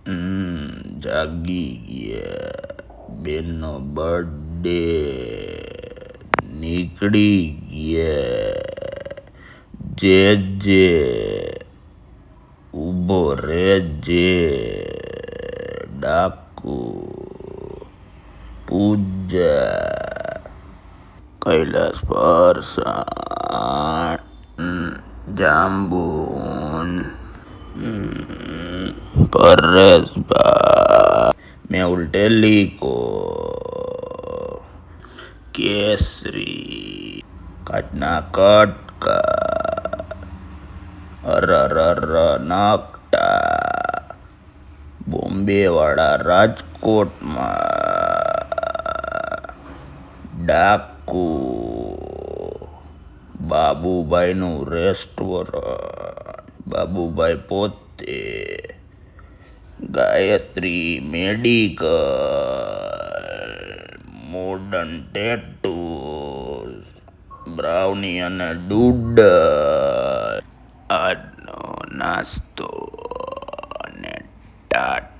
જાગી ગયા. બેનનો બર્થડે નીકળી ગયા. જે જે ઊભો રેજે. ડાકુ પૂજા કૈલાસ ફરસાણ જાંબુન પરેશભાઈ મેહુલ ટેલિકો કેસરી કાચના કટકા નકટા બોમ્બે વાળા રાજકોટમાં ડાકુ બાબુભાઈનું રેસ્ટોરન્ટ બાબુભાઈ પોતે Gayatri medical modern tattoos brownie અને ડૂડલ આજનો નાસ્તો અને ટાટા.